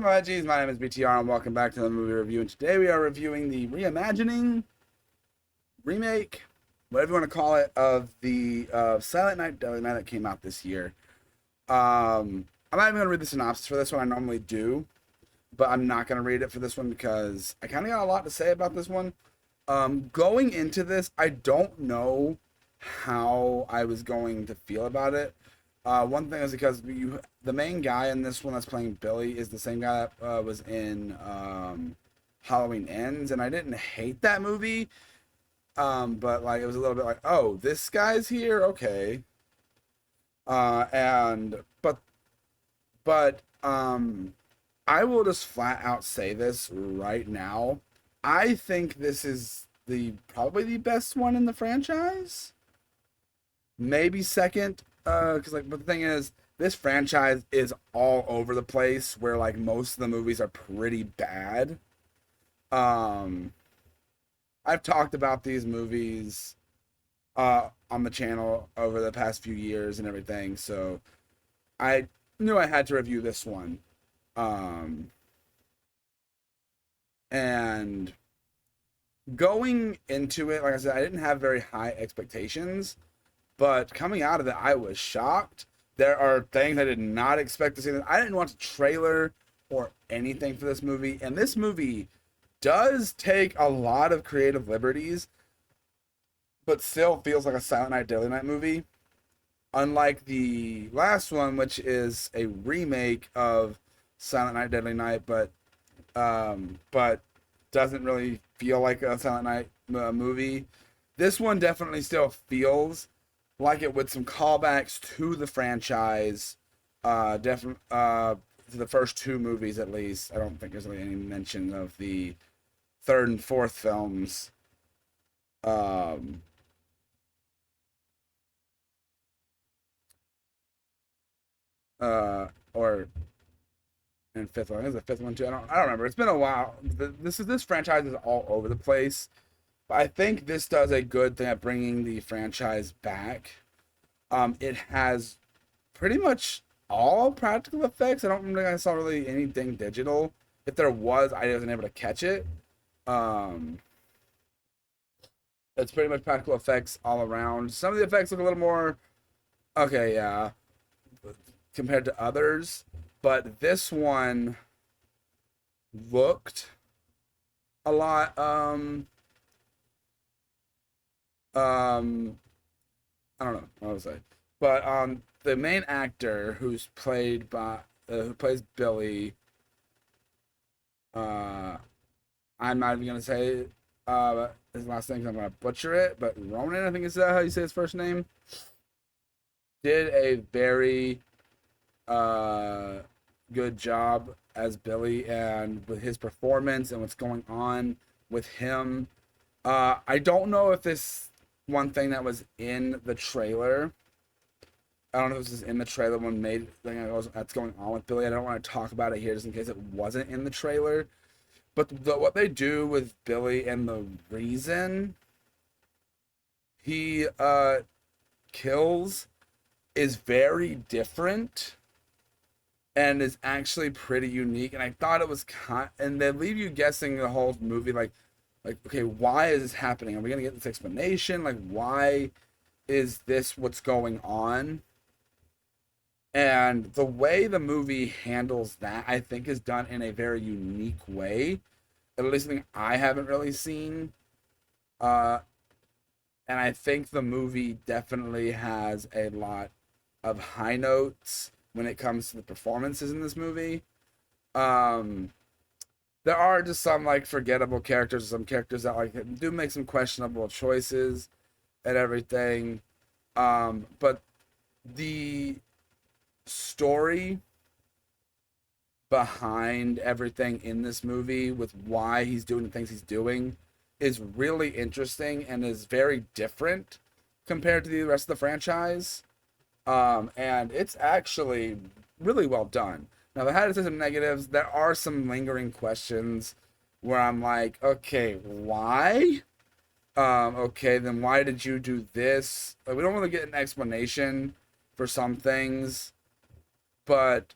up, my G's? My name is BTR, and welcome back to the movie review. And today we are reviewing the reimagining, remake, whatever you want to call it, of the Silent Night, Deadly Night that came out this year. I'm not even going to read the synopsis for this one. I normally do, but I'm not going to read it for this one because I kind of got a lot to say about this one. Going into this, I don't know how I was going to feel about it. One thing is because the main guy in this one that's playing Billy is the same guy that was in Halloween Ends, and I didn't hate that movie, but like it was a little bit like, oh, this guy's here, okay. But I will just flat out say this right now. I think this is probably the best one in the franchise. Maybe second. Because but the thing is, this franchise is all over the place. Where like most of the movies are pretty bad. I've talked about these movies on the channel over the past few years and everything, so I knew I had to review this one. And going into it, like I said, I didn't have very high expectations. But coming out of it, I was shocked. There are things I did not expect to see. I didn't watch a trailer or anything for this movie. And this movie does take a lot of creative liberties, but still feels like a Silent Night, Deadly Night movie. Unlike the last one, which is a remake of Silent Night, Deadly Night, but doesn't really feel like a Silent Night movie. This one definitely still feels like it with some callbacks to the franchise, to the first two movies at least. I don't think there's really any mention of the third and fourth films. Or and fifth one. I think it's the fifth one too. I don't remember. It's been a while. This franchise is all over the place. But I think this does a good thing at bringing the franchise back. It has pretty much all practical effects. I don't think I saw really anything digital. If there was, I wasn't able to catch it. It's pretty much practical effects all around. Some of the effects look a little more okay, yeah, compared to others. But this one looked a lot I don't know what was I, but the main actor who plays Billy, I'm not even gonna say his last name 'cause I'm gonna butcher it, but Ronan, I think is that how you say his first name, did a very good job as Billy, and with his performance and what's going on with him. I don't know if this one thing that was in the trailer. I don't know if this is in the trailer when made thing that's going on with Billy. I don't want to talk about it here just in case it wasn't in the trailer. But what they do with Billy and the reason he kills is very different and is actually pretty unique. And I thought it was and they leave you guessing the whole movie like, okay, why is this happening? Are we gonna get this explanation? Like, why is this what's going on? And the way the movie handles that, I think, is done in a very unique way. At least something I haven't really seen. And I think the movie definitely has a lot of high notes when it comes to the performances in this movie. There are just some like forgettable characters, some characters that like do make some questionable choices and everything. But the story behind everything in this movie with why he's doing the things he's doing is really interesting and is very different compared to the rest of the franchise. And it's actually really well done. Now, if I had to say some negatives, there are some lingering questions where I'm like, okay, why? Okay, then why did you do this? Like, we don't really get an explanation for some things, but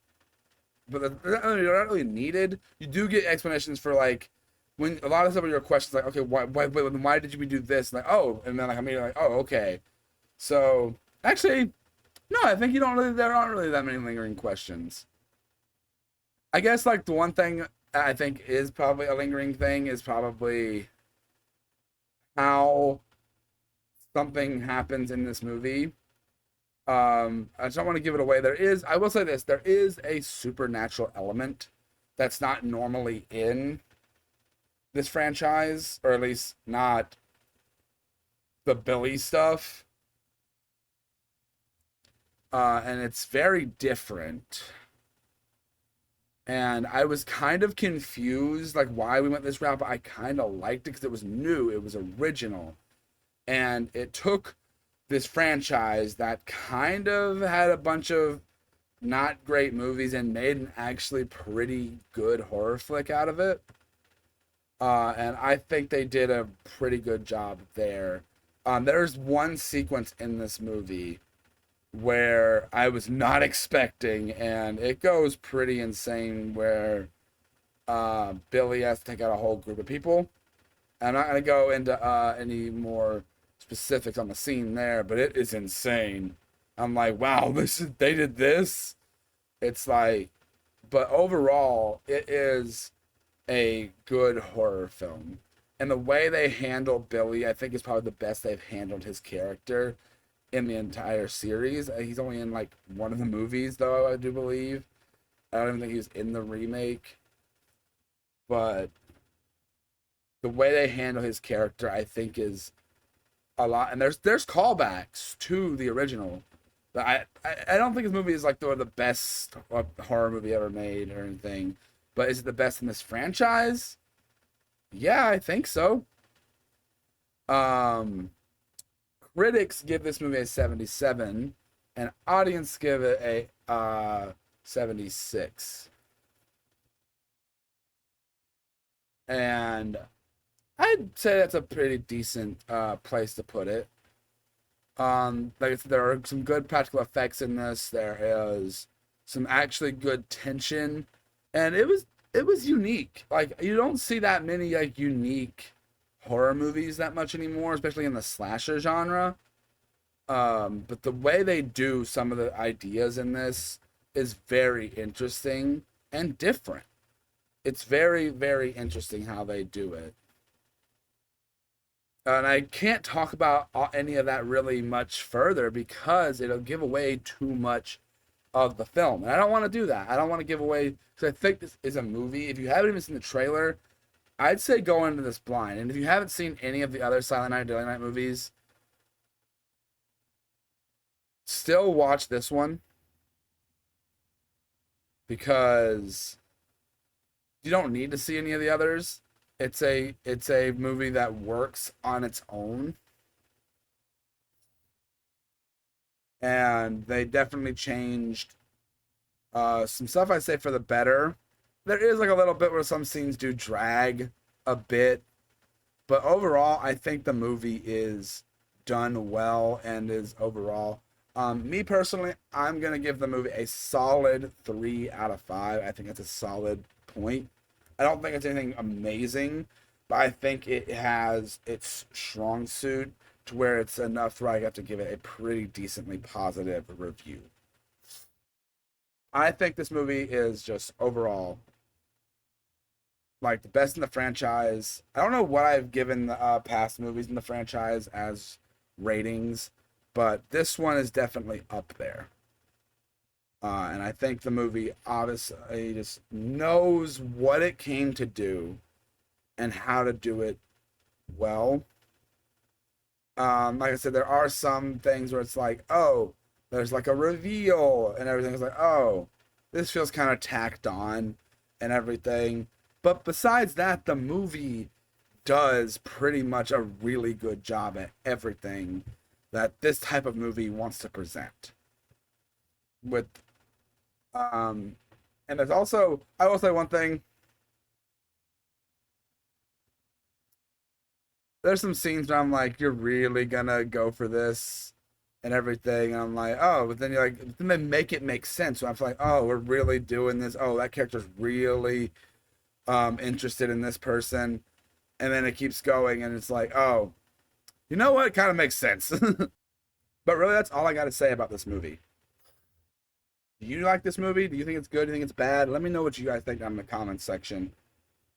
but they're not really needed. You do get explanations for like when a lot of some of your questions like, okay, why did we do this? Like, oh, and then like I'm like, oh, okay. So actually, no, I think you don't really. There aren't really that many lingering questions. I guess like the one thing I think is probably a lingering thing is probably how something happens in this movie. I just don't want to give it away. I will say this, there is a supernatural element that's not normally in this franchise, or at least not the Billy stuff. And it's very different. And I was kind of confused, like why we went this route, but I kind of liked it because it was new, it was original, and it took this franchise that kind of had a bunch of not great movies and made an actually pretty good horror flick out of it. And I think they did a pretty good job there. There's one sequence in this movie where I was not expecting, and it goes pretty insane, where Billy has to take out a whole group of people. I'm not going to go into any more specifics on the scene there, but it is insane. I'm like, wow, they did this. It's like, but overall, it is a good horror film. And the way they handle Billy, I think, is probably the best they've handled his character in the entire series. He's only in like one of the movies, though, I do believe. I don't even think he was in the remake. But the way they handle his character, I think, is a lot. And there's callbacks to the original. But I don't think his movie is like the best horror movie ever made or anything. But is it the best in this franchise? Yeah, I think so. Um, Critics give this movie a 77, and audience give it a 76. And I'd say that's a pretty decent place to put it. Like I said, there are some good practical effects in this. There is some actually good tension, and it was unique. Like you don't see that many like unique horror movies that much anymore, especially in the slasher genre. But the way they do some of the ideas in this is very interesting and different. It's very, very interesting how they do it. And I can't talk about any of that really much further because it'll give away too much of the film. And I don't want to do that. I don't want to give away, because I think this is a movie. If you haven't even seen the trailer, I'd say go into this blind. And if you haven't seen any of the other Silent Night, Deadly Night movies, still watch this one, because you don't need to see any of the others. It's a movie that works on its own, and they definitely changed some stuff, I'd say, for the better. There is like a little bit where some scenes do drag a bit, but overall I think the movie is done well and is overall, me personally, I'm gonna give the movie a solid 3 out of 5. I think that's a solid point. I don't think it's anything amazing, but I think it has its strong suit to where it's enough where I have to give it a pretty decently positive review. I think this movie is just overall like the best in the franchise. I don't know what I've given the past movies in the franchise as ratings, but this one is definitely up there. And I think the movie obviously just knows what it came to do and how to do it well. Like I said, there are some things where it's like, oh, there's like a reveal and everything's like, oh, this feels kind of tacked on and everything. But besides that, the movie does pretty much a really good job at everything that this type of movie wants to present. With and there's also, I will say one thing. There's some scenes where I'm like, you're really gonna go for this? and everything. And I'm like, oh, but then you're like, then they make it make sense. So I'm like, oh, we're really doing this. Oh, that character's really interested in this person. And then it keeps going, and it's like, oh, you know what? It kind of makes sense. But really, that's all I got to say about this movie. Do you like this movie? Do you think it's good? Do you think it's bad? Let me know what you guys think down in the comments section.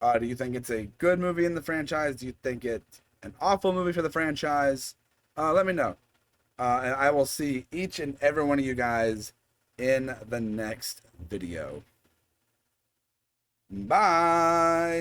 Do you think it's a good movie in the franchise? Do you think it's an awful movie for the franchise? Let me know. And I will see each and every one of you guys in the next video. Bye.